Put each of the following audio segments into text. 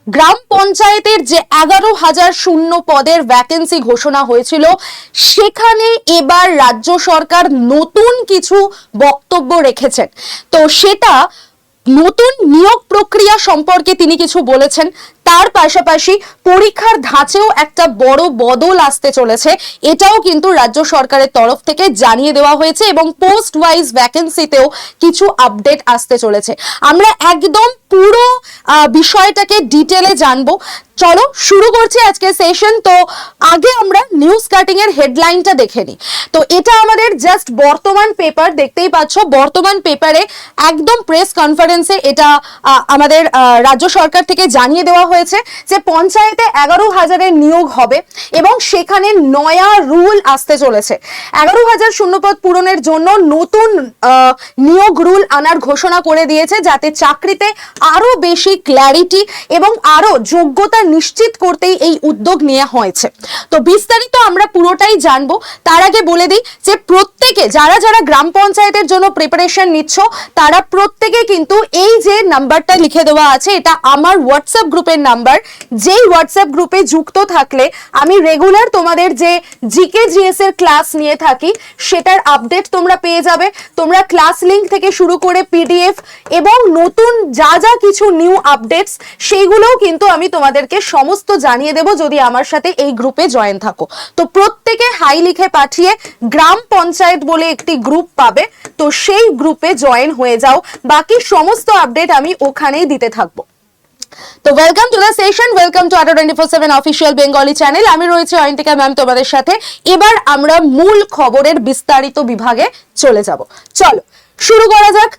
গ্রাম পঞ্চায়েতের যে 11,000 শূন্য পদের ভ্যাকেন্সি ঘোষণা হয়েছিল, সেখানে এবার রাজ্য সরকার নতুন কিছু বক্তব্য রেখেছেন। তো সেটা নতুন নিয়োগ প্রক্রিয়া সম্পর্কে তিনি কিছু বলেছেন। তার পাশাপাশি পরীক্ষার ধাঁচেও একটা বড় বদল আসতে চলেছে, এটাও কিন্তু রাজ্য সরকারের তরফ থেকে জানিয়ে দেওয়া হয়েছে এবং পোস্ট ওয়াইজ ভ্যাকেন্সিতেও কিছু আপডেট আসতে চলেছে। আমরা একদম পুরো বিষয়টাকে ডিটেলে জানবো। চলো শুরু করছি আজকে সেশন। তো আগে আমরা নিউজ কাটিং এর হেডলাইনটা দেখে নিই। তো এটা আমাদের জাস্ট বর্তমান পেপার, দেখতেই পাচ্ছ বর্তমান পেপারে একদম প্রেস কনফারেন্সে এটা আমাদের রাজ্য সরকার থেকে জানিয়ে দেওয়া হয়েছে যে পঞ্চায়েতে 11,000 নিয়োগ হবে এবং সেখানে নয়া রুল আসতে চলেছে। 11,000 শূন্যপদ পূরণের জন্য নতুন নিয়োগ রুল আনার ঘোষণা করে দিয়েছে, যাতে চাকরিতে আরো বেশি ক্ল্যারিটি এবং আরো যোগ্যতা নিশ্চিত করতেই এই উদ্যোগ নেওয়া হয়েছে। তো বিস্তারিত আমরা পুরোটাই জানবো। তার আগে বলে দিই যে প্রত্যেকে যারা যারা গ্রাম পঞ্চায়েতের জন্য প্রিপারেশন নিচ্ছ, তারা প্রত্যেকে কিন্তু এই যে নাম্বারটা লিখে দেওয়া আছে, এটা আমার হোয়াটসঅ্যাপ গ্রুপের নাম্বার। যেই হোয়াটসঅ্যাপ গ্রুপে যুক্ত থাকলে আমি রেগুলার তোমাদের যে জিকে জিএস এর ক্লাস নিয়ে থাকি, সেটার আপডেট তোমরা পেয়ে যাবে। তোমরা ক্লাস লিংক থেকে শুরু করে পিডিএফ এবং নতুন যা যা কিছু নিউ আপডেটস, সেইগুলোও কিন্তু আমি তোমাদেরকে সমস্ত জানিয়ে দেব যদি আমার সাথে এই গ্রুপে জয়েন থাকো। তো প্রত্যেকে হাই লিখে পাঠিয়ে গ্রাম পঞ্চায়েত বলে একটি গ্রুপ পাবে, তো সেই গ্রুপে জয়েন হয়ে যাও। বাকি সমস্ত আপডেট আমি ওখানেই দিতে থাকবো। তো welcome to the session, welcome to আড্ডা 24/7 অফিসিয়াল বেঙ্গলি চ্যানেল। আমি রয়েছি অয়ন্তিকা ম্যাম তোমাদের সাথে। এবার আমরা মূল খবরের বিস্তারিত বিভাগে চলে যাব। চলো শুরু করা যাক।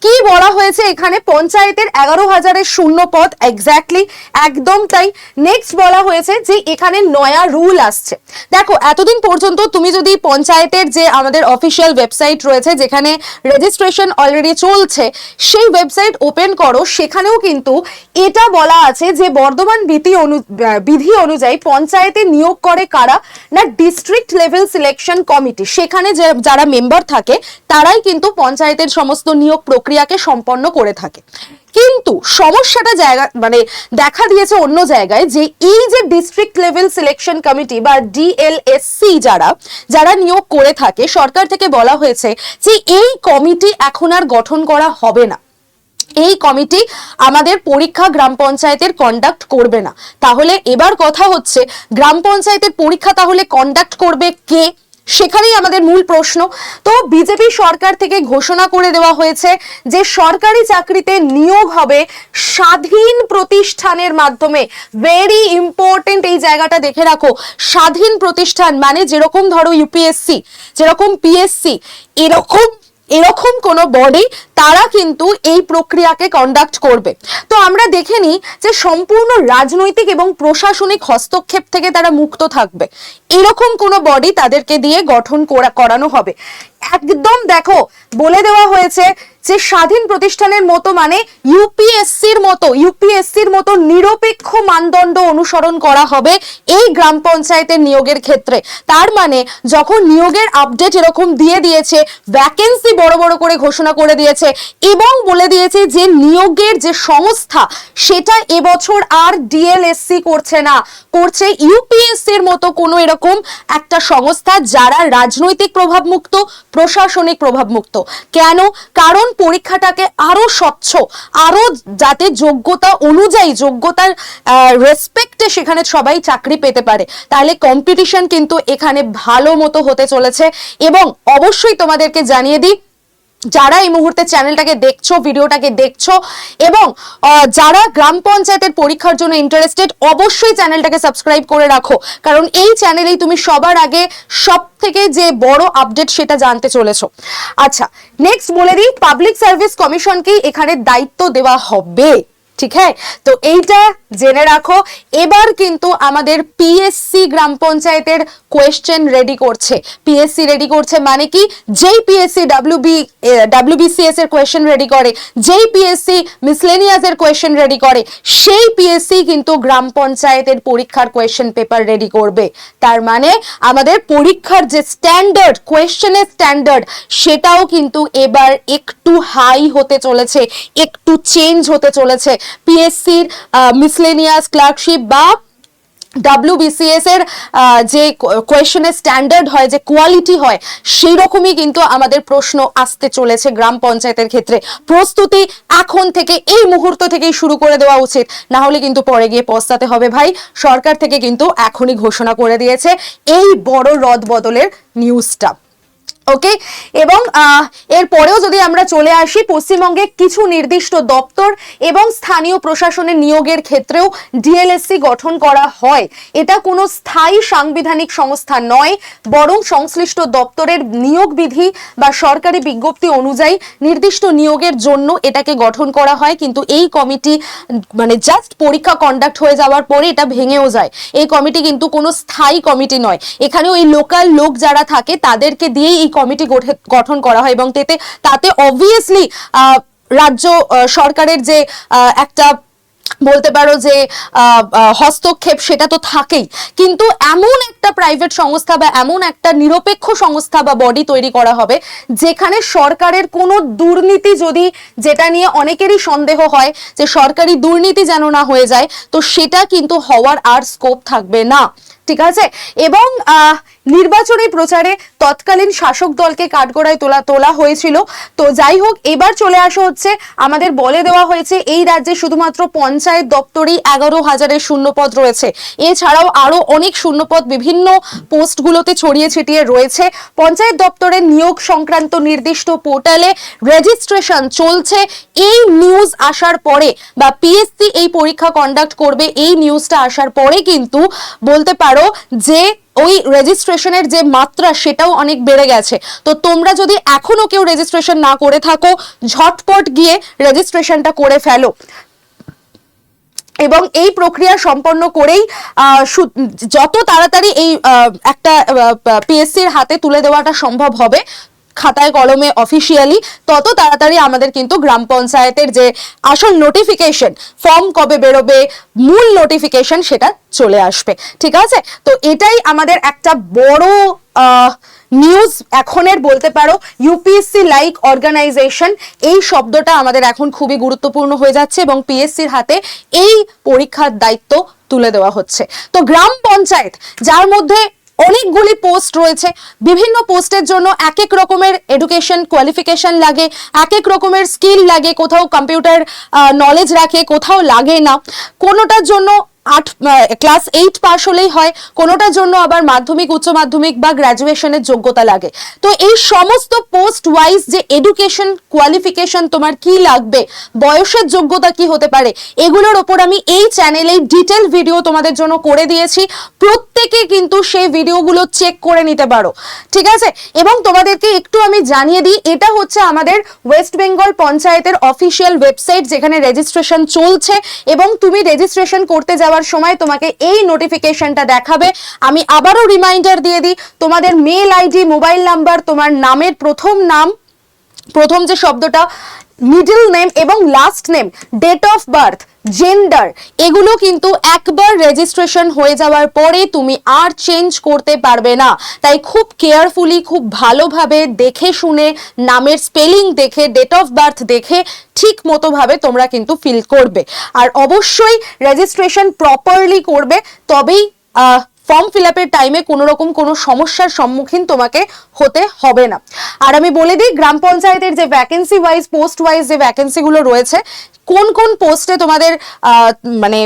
কি বলা হয়েছে এখানে? পঞ্চায়েতের 11,000 শূন্য পদ, এক্স্যাক্টলি একদম তাই। নেক্সট বলা হয়েছে যে এখানে নয়া রুল আসছে। দেখো, এতদিন পর্যন্ত তুমি যদি পঞ্চায়েতের যে আমাদের অফিসিয়াল ওয়েবসাইট রয়েছে, যেখানে রেজিস্ট্রেশন অলরেডি চলছে, সেই ওয়েবসাইট ওপেন করো, সেখানেও কিন্তু এটা বলা আছে যে বর্তমান বিধি অনুযায়ী পঞ্চায়েতে নিয়োগ করে কারা না, ডিস্ট্রিক্ট লেভেল সিলেকশন কমিটি। সেখানে যারা মেম্বার থাকে তারাই কিন্তু পঞ্চায়েতের সমস্ত নিয়োগ প্রক্রিয়াকে সম্পন্ন করে থাকে। কিন্তু সমস্যাটা দেখা দিয়েছে অন্য জায়গায়, যে এই যে ডিস্ট্রিক্ট লেভেল সিলেকশন কমিটি বা ডিএলএসসি যারা নিয়োগ করে থাকে, সরকার থেকে বলা হয়েছে যে এই কমিটি এখন আর গঠন করা হবে না। এই কমিটি আমাদের পরীক্ষা গ্রাম পঞ্চায়েতের কন্ডাক্ট করবে না। তাহলে এবার কথা হচ্ছে, গ্রাম পঞ্চায়েতের পরীক্ষা তাহলে কন্ডাক্ট করবে কে? সেখানেই আমাদের মূল প্রশ্ন। তো বিজেপি সরকার থেকে ঘোষণা করে দেওয়া হয়েছে যে সরকারি চাকরিতে নিয়োগ হবে স্বাধীন প্রতিষ্ঠানের মাধ্যমে। ভেরি ইম্পর্টেন্ট, এই জায়গাটা দেখে রাখো। স্বাধীন প্রতিষ্ঠান মানে যেরকম ধরো ইউপিএসসি, যেরকম পিএসসি, এরকম কোন বডি, তারা কিন্তু এই প্রক্রিয়াকে কন্ডাক্ট করবে। তো আমরা দেখে নিই যে সম্পূর্ণ রাজনৈতিক এবং প্রশাসনিক হস্তক্ষেপ থেকে তারা মুক্ত থাকবে। এরকম কোন বডি তাদেরকে দিয়ে গঠন করানো হবে। একদম দেখো বলে দেওয়া হয়েছে যে স্বাধীন প্রতিষ্ঠানের মতো মানে ইউপিএসসির মতো নিরপেক্ষ মানদণ্ড অনুসরণ করা হবে এই গ্রাম পঞ্চায়েতের নিয়োগের ক্ষেত্রে। তার মানে যখন নিয়োগের আপডেট এরকম দিয়ে দিয়েছে, ভ্যাকেন্সি বড় বড় করে ঘোষণা করে দিয়েছে এবং বলে দিয়েছে যে নিয়োগের যে সংস্থা, সেটা এবছর আর ডিএলএসসি করছে না, করছে ইউপিএসসির মতো কোনো এরকম একটা সংস্থা, যারা রাজনৈতিক প্রভাব মুক্ত, প্রশাসনিক প্রভাব মুক্ত। কেন? কারণ পরীক্ষাটাকে আরো স্বচ্ছ, আরো যাতে যোগ্যতা অনুযায়ী, যোগ্যতার রেসপেক্টে সেখানে সবাই চাকরি পেতে পারে। তাহলে কম্পিটিশন কিন্তু এখানে ভালো মতো হতে চলেছে। এবং অবশ্যই তোমাদেরকে জানিয়ে দিই, যারা এই মুহূর্তে চ্যানেলটাকে দেখছো, ভিডিওটাকে দেখছো এবং যারা গ্রাম পঞ্চায়েতের পরীক্ষার জন্য ইন্টারেস্টেড, অবশ্যই চ্যানেলটাকে সাবস্ক্রাইব করে রাখো, কারণ এই চ্যানেলেই তুমি সবার আগে সব থেকে যে বড় আপডেট সেটা জানতে চলেছো। আচ্ছা, নেক্সট বলে দিই, পাবলিক সার্ভিস কমিশনকেই এখানে দায়িত্ব দেওয়া হবে। ঠিক হ্যাঁ, তো এইটা জেনে রাখো। এবার কিন্তু আমাদের পিএসসি গ্রাম পঞ্চায়েতের কোয়েশ্চেন রেডি করছে। পিএসসি রেডি করছে মানে কি, যেই পিএসসি ডাব্লিউবিসিএস এর কোয়েশ্চেন রেডি করে, যেই পিএসসি মিসলেনিয়াস এর কোয়েশ্চেন রেডি করে, সেই পিএসসি কিন্তু গ্রাম পঞ্চায়েতের পরীক্ষার কোয়েশ্চেন পেপার রেডি করবে। তার মানে আমাদের পরীক্ষার যে স্ট্যান্ডার্ড, কোয়েশ্চেনের স্ট্যান্ডার্ড, সেটাও কিন্তু এবার একটু হাই হতে চলেছে, একটু চেঞ্জ হতে চলেছে। পিএসসির মিসলেনিয়াস ক্লার্কশিপ বা WBCS এর যে কোয়েশ্চেনের স্ট্যান্ডার্ড হয়, যে কোয়ালিটি হয়, সেই রকমই কিন্তু আমাদের প্রশ্ন আসতে চলেছে গ্রাম পঞ্চায়েতের ক্ষেত্রে। প্রস্তুতি এখন থেকে, এই মুহূর্ত থেকেই শুরু করে দেওয়া উচিত, না হলে কিন্তু পরে গিয়ে পস্তাতে হবে ভাই। সরকার থেকে কিন্তু এখনই ঘোষণা করে দিয়েছে এই বড় রদ বদলের নিউজটা। ওকে, এবং এরপরেও যদি আমরা চলে আসি, পশ্চিমবঙ্গে কিছু নির্দিষ্ট দপ্তর এবং স্থানীয় প্রশাসনের নিয়োগের ক্ষেত্রেও ডিএলএসসি গঠন করা হয়। এটা কোনো স্থায়ী সাংবিধানিক সংস্থা নয়, বরং সংশ্লিষ্ট দপ্তরের নিয়োগ বিধি বা সরকারি বিজ্ঞপ্তি অনুযায়ী নির্দিষ্ট নিয়োগের জন্য এটাকে গঠন করা হয়। কিন্তু এই কমিটি মানে জাস্ট পরীক্ষা কন্ডাক্ট হয়ে যাওয়ার পরে এটা ভেঙেও যায়। এই কমিটি কিন্তু কোনো স্থায়ী কমিটি নয়। এখানে ওই লোকাল লোক যারা থাকে তাদেরকে দিয়েই এই কমিটি গঠন করা হয়, এবং তাতে অবভিয়াসলি রাজ্য সরকারের যে একটা বলতে পারো যে হস্তক্ষেপ, সেটা তো থাকেই। কিন্তু এমন একটা প্রাইভেট সংস্থা বা এমন একটা নিরপেক্ষ সংস্থা বা বডি তৈরি করা হবে যেখানে সরকারের কোনো দুর্নীতি, যদি যেটা নিয়ে অনেকেরই সন্দেহ হয় যে সরকারি দুর্নীতি যেন না হয়ে যায়, তো সেটা কিন্তু হওয়ার আর স্কোপ থাকবে না। ঠিক আছে, এবং নির্বাচনী প্রচারে তৎকালীন শাসক দলকে কাঠগড়ায় তোলা হয়েছিল। তো যাই হোক, এবার চলে আসা হচ্ছে, আমাদের বলে দেওয়া হয়েছে এই রাজ্যে শুধুমাত্র পঞ্চায়েত দপ্তরেই 11,000-এর শূন্যপদ রয়েছে। এছাড়াও আরো অনেক শূন্যপদ বিভিন্ন পোস্টগুলোতে ছড়িয়ে ছিটিয়ে রয়েছে। পঞ্চায়েত দপ্তরের নিয়োগ সংক্রান্ত নির্দিষ্ট পোর্টালে রেজিস্ট্রেশন চলছে। এই নিউজ আসার পরে বা পিএসসি এই পরীক্ষা কন্ডাক্ট করবে, এই নিউজটা আসার পরে কিন্তু বলতে পারো যে ওই রেজিস্ট্রেশনের যে মাত্রা সেটাও অনেক বেড়ে গেছে। তো তোমরা যদি এখনো কেউ রেজিস্ট্রেশন না করে থাকো, ঝটপট গিয়ে রেজিস্ট্রেশনটা করে ফেলো, এবং এই প্রক্রিয়া সম্পন্ন করেই যত তাড়াতাড়ি এই একটা পিএসসির হাতে তুলে দেওয়াটা সম্ভব হবে খাতায় কলমে অফিসিয়ালি, তত তাড়াতাড়ি আমাদের কিন্তু গ্রাম পঞ্চায়েতের যে আসল নোটিফিকেশন, ফর্ম কবে বেরোবে, মূল নোটিফিকেশন, সেটা চলে আসবে। ঠিক আছে, তো এটাই আমাদের একটা বড় নিউজ এখনের, বলতে পারো ইউপিএসসি লাইক অর্গানাইজেশন, এই শব্দটা আমাদের এখন খুবই গুরুত্বপূর্ণ হয়ে যাচ্ছে, এবং পিএসসির হাতে এই পরীক্ষার দায়িত্ব তুলে দেওয়া হচ্ছে। তো গ্রাম পঞ্চায়েত, যার মধ্যে অনেকগুলি পোস্ট রয়েছে, বিভিন্ন পোস্টের জন্য এক এক রকমের এডুকেশন কোয়ালিফিকেশন লাগে, এক এক রকমের স্কিল লাগে, কোথাও কম্পিউটার নলেজ রাখে, কোথাও লাগে না, কোনোটার জন্য ক্লাস 8 পাস হলেই হয়, কোনোটার জন্য আবার মাধ্যমিক, উচ্চ মাধ্যমিক বা গ্র্যাজুয়েশনের যোগ্যতা লাগে। তো এই সমস্ত পোস্ট ওয়াইজ যে এডুকেশন কোয়ালিফিকেশন তোমার কি লাগবে, বয়সের যোগ্যতা কি হতে পারে, এগুলোর ওপর আমি এই চ্যানেলে ডিটেল ভিডিও তোমাদের জন্য করে দিয়েছি। প্রত্যেকে কিন্তু সেই ভিডিওগুলো চেক করে নিতে পারো। ঠিক আছে, এবং তোমাদেরকে একটু আমি জানিয়ে দিই, এটা হচ্ছে আমাদের ওয়েস্ট বেঙ্গল পঞ্চায়েতের অফিসিয়াল ওয়েবসাইট, যেখানে রেজিস্ট্রেশন চলছে, এবং তুমি রেজিস্ট্রেশন করতে যাওয়ার সময় তোমাকে এই নোটিফিকেশনটা দেখাবে। আমি আবারও রিমাইন্ডার দিয়ে দিই, তোমাদের মেল আইডি, মোবাইল নাম্বার, তোমার নামের প্রথম নাম, প্রথম যে শব্দটা, মিডল নেম এবং last name, date of birth, gender, এগুলো কিন্তু একবার রেজিস্ট্রেশন হয়ে যাওয়ার পরে তুমি আর চেঞ্জ করতে পারবে না। তাই খুব কেয়ারফুলি, খুব ভালোভাবে দেখে শুনে, নামের স্পেলিং দেখে, ডেট অফ বার্থ দেখে ঠিক মতো ভাবে তোমরা কিন্তু ফিল করবে। আর অবশ্যই রেজিস্ট্রেশন প্রপারলি করবে, তবেই ফর্ম ফিল আপের টাইমে কোনো রকম কোনো সমস্যার সম্মুখীন তোমাকে হতে হবে না। আর আমি বলে দিই, গ্রাম পঞ্চায়েতের যে ভ্যাকেন্সি ওয়াইজ, পোস্ট ওয়াইজ যে ভ্যাকেন্সিগুলো রয়েছে, কোন কোন পোস্টে তোমাদের মানে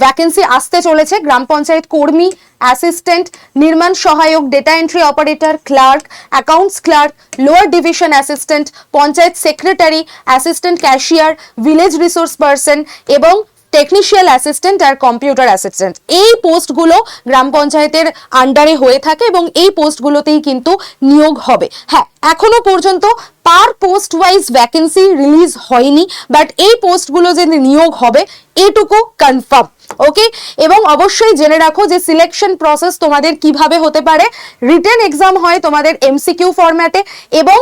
ভ্যাকেন্সি আসতে চলেছে: গ্রাম পঞ্চায়েত কর্মী, অ্যাসিস্ট্যান্ট, নির্মাণ সহায়ক, data entry operator, clerk, accounts clerk, lower division assistant, panchayat secretary, assistant cashier, village resource person এবং টেকনিশিয়াল অ্যাসিস্ট্যান্ট আর কম্পিউটার অ্যাসিস্ট্যান্ট। এই পোস্টগুলো গ্রাম পঞ্চায়েতের আন্ডারে হয়ে থাকে, এবং এই পোস্টগুলোতেই কিন্তু নিয়োগ হবে। হ্যাঁ, এখনো পর্যন্ত পার পোস্ট ওয়াইজ ভ্যাকেন্সি রিলিজ হয়নি, বাট এই পোস্টগুলো যে নিয়োগ হবে এটুকু কনফার্ম। ওকে, এবং অবশ্যই জেনে রাখো যে সিলেকশন প্রসেস তোমাদের কিভাবে হতে পারে। রিটেন এক্সাম হয় তোমাদের এমসিকিউ ফরম্যাটে, এবং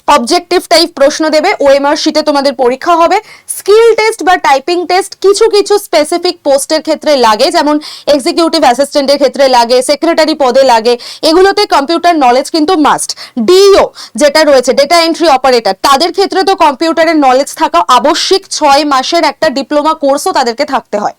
অবজেক্টিভ টাইপ প্রশ্ন দেবে, ওএমআর শিটে তোমাদের পরীক্ষা হবে। স্কিল টেস্ট বা টাইপিং টেস্ট কিছু কিছু স্পেসিফিক পোস্টের ক্ষেত্রে লাগে, যেমন এক্সিকিউটিভ অ্যাসিস্ট্যান্টের ক্ষেত্রে লাগে, সেক্রেটারি পদে লাগে, এগুলোতে কম্পিউটার নলেজ কিন্তু মাস্ট। ডিও যেটা রয়েছে ডেটা এন্ট্রি অপারেটর, তাদের ক্ষেত্রে তো কম্পিউটারের নলেজ থাকা আবশ্যিক, 6 মাসের একটা ডিপ্লোমা কোর্সও তাদেরকে থাকতে হয়।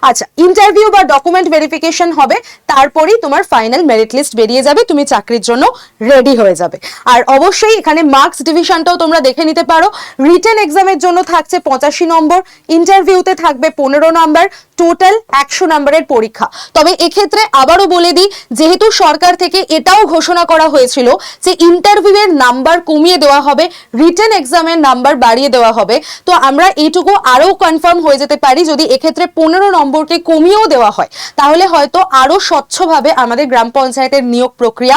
আচ্ছা, ইন্টারভিউ বা ডকুমেন্ট ভেরিফিকেশন হবে, তারপরেই তোমার ফাইনাল মেরিট লিস্ট বেরিয়ে যাবে, তুমি চাকরির জন্য রেডি হয়ে যাবে। আর অবশ্যই এখানে মার্কস ডিভিশনটাও তোমরা দেখে নিতে পারো। রিটেন এক্সামের জন্য থাকছে 85 নম্বর, ইন্টারভিউতে থাকবে 15 নম্বর, টোটাল 100 নম্বরের পরীক্ষা। তবে এক্ষেত্রে আবারও বলে দিই, যেহেতু সরকার থেকে এটাও ঘোষণা করা হয়েছিল যে ইন্টারভিউয়ের নাম্বার কমিয়ে দেওয়া হবে, রিটেন এক্সামের নাম্বার বাড়িয়ে দেওয়া হবে, তো আমরা এইটুকু আরো কনফার্ম হয়ে যেতে পারি যদি এক্ষেত্রে 15 নম্বরকে কমিয়েও দেওয়া হয়, তাহলে হয়তো আরো স্বচ্ছভাবে আমাদের গ্রাম পঞ্চায়েতের নিয়োগ প্রক্রিয়া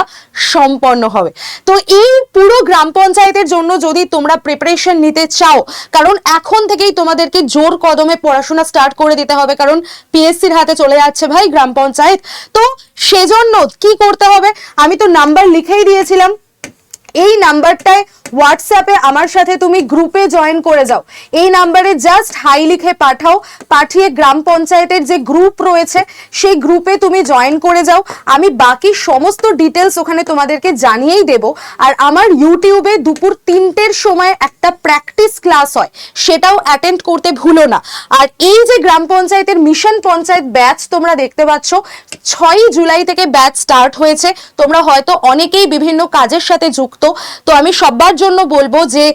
সম্পন্ন হবে। তো এই পুরো গ্রাম পঞ্চায়েতের জন্য যদি তোমরা প্রিপারেশন নিতে চাও, কারণ এখন থেকেই তোমাদেরকে জোর কদমে পড়াশোনা স্টার্ট করে দিতে হবে, কারণ পিএসসির হাতে চলে যাচ্ছে ভাই গ্রাম পঞ্চায়েত। তো সেজন্য কি করতে হবে, আমি তো নাম্বার লিখেই দিয়েছিলাম, এই নাম্বারটায় হোয়াটসঅ্যাপে আমার সাথে তুমি গ্রুপে জয়েন করে যাও। এই নাম্বারে জাস্ট হাই লিখে পাঠাও, পাঠিয়ে গ্রাম পঞ্চায়েতের যে গ্রুপ রয়েছে সেই গ্রুপে তুমি জয়েন করে যাও। আমি বাকি সমস্ত ডিটেলস ওখানে তোমাদেরকে জানিয়েই দেব। আর আমার ইউটিউবে দুপুর 3টের সময় একটা প্র্যাকটিস ক্লাস হয়, সেটাও অ্যাটেন্ড করতে ভুলো না। আর এই যে গ্রাম পঞ্চায়েতের মিশন পঞ্চায়েত ব্যাচ তোমরা দেখতে পাচ্ছ, 6 জুলাই থেকে ব্যাচ স্টার্ট হয়েছে। তোমরা হয়তো অনেকেই বিভিন্ন কাজের সাথে যুক্ত, তো আমি সবার জন্য বলবো যে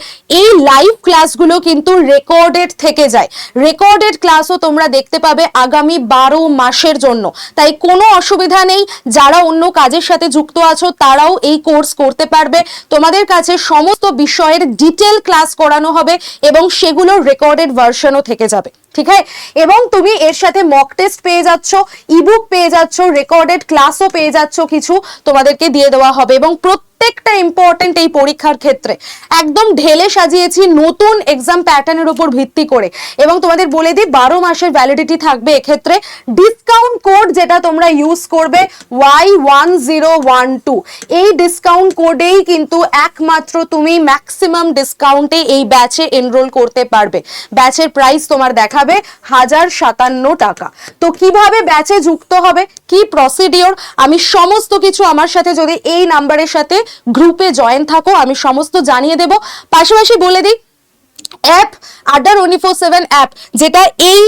এই লাইভ ক্লাসগুলো কিন্তু রেকর্ডেড থেকে যায়, রেকর্ডেড ক্লাসও তোমরা দেখতে পাবে আগামী 12 মাসের জন্য। তাই কোনো অসুবিধা নেই, যারা অন্য কাজের সাথে যুক্ত আছো তারাও এই কোর্স করতে পারবে। তোমাদের কাছে সমস্ত বিষয়ের ডিটেল ক্লাস করানো হবে এবং সেগুলোর রেকর্ডেড ভার্সনও থেকে যাবে, ঠিক আছে? এবং তুমি এর সাথে মক টেস্ট পেয়ে যাচ্ছ, ইবুক পেয়ে যাচ্ছ, রেকর্ডেড ক্লাসও পেয়ে যাচ্ছ, কিছু তোমাদেরকে দিয়ে দেওয়া হবে। এবং প্রত্যেকটা ইম্পর্টেন্ট এই পরীক্ষার ক্ষেত্রে একদম ঢেলে সাজিয়েছি নতুন এক্সাম প্যাটার্নের উপর ভিত্তি করে। এবং তোমাদের বলে দিই 12 মাসের ভ্যালিডিটি থাকবে। এক্ষেত্রে ডিসকাউন্ট কোড যেটা তোমরা ইউজ করবে Y1012, এই ডিসকাউন্ট কোডেই কিন্তু একমাত্র তুমি ম্যাক্সিমাম ডিসকাউন্টে এই ব্যাচে এনরোল করতে পারবে। ব্যাচের প্রাইস তোমার দেখাবে 1057 টাকা। তো কিভাবে ব্যাচে যুক্ত হবে, কি প্রসিডিওর, আমি সমস্ত কিছু আমার সাথে যদি এই নাম্বারের সাথে গ্রুপে জয়েন থাকো আমি সমস্ত জানিয়ে দেব। পাশাপাশি বলে দিই, অ্যাপ আড্ডা 24/7 অ্যাপ, যেটা এই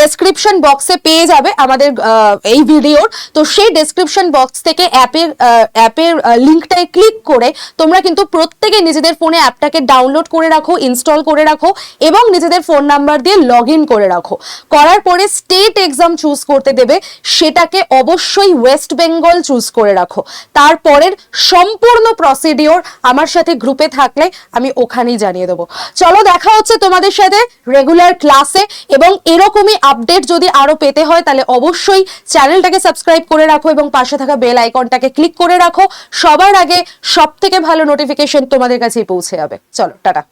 ডেসক্রিপশন বক্সে পেয়ে যাবে আমাদের এই ভিডিওর, তো সেই ডেসক্রিপশন বক্স থেকে অ্যাপের লিঙ্কটায় ক্লিক করে তোমরা কিন্তু প্রত্যেকে নিজেদের ফোনে অ্যাপটাকে ডাউনলোড করে রাখো, ইনস্টল করে রাখো এবং নিজেদের ফোন নাম্বার দিয়ে লগ ইন করে রাখো। করার পরে স্টেট এক্সাম চুজ করতে দেবে, সেটাকে অবশ্যই ওয়েস্ট বেঙ্গল চুজ করে রাখো। তারপরের সম্পূর্ণ প্রসিডিওর আমার সাথে গ্রুপে থাকলে আমি ওখানেই জানিয়ে দেবো। চলো, দেখা হচ্ছে তোমাদের সাথে রেগুলার ক্লাসে। এবং এরকমই আপডেট যদি আরো পেতে হয় তাহলে অবশ্যই চ্যানেলটাকে সাবস্ক্রাইব করে রাখো এবং পাশে থাকা বেল আইকনটাকে ক্লিক করে রাখো। সবার আগে সবথেকে ভালো নোটিফিকেশন তোমাদের কাছেই পৌঁছে যাবে। চলো, টাটা।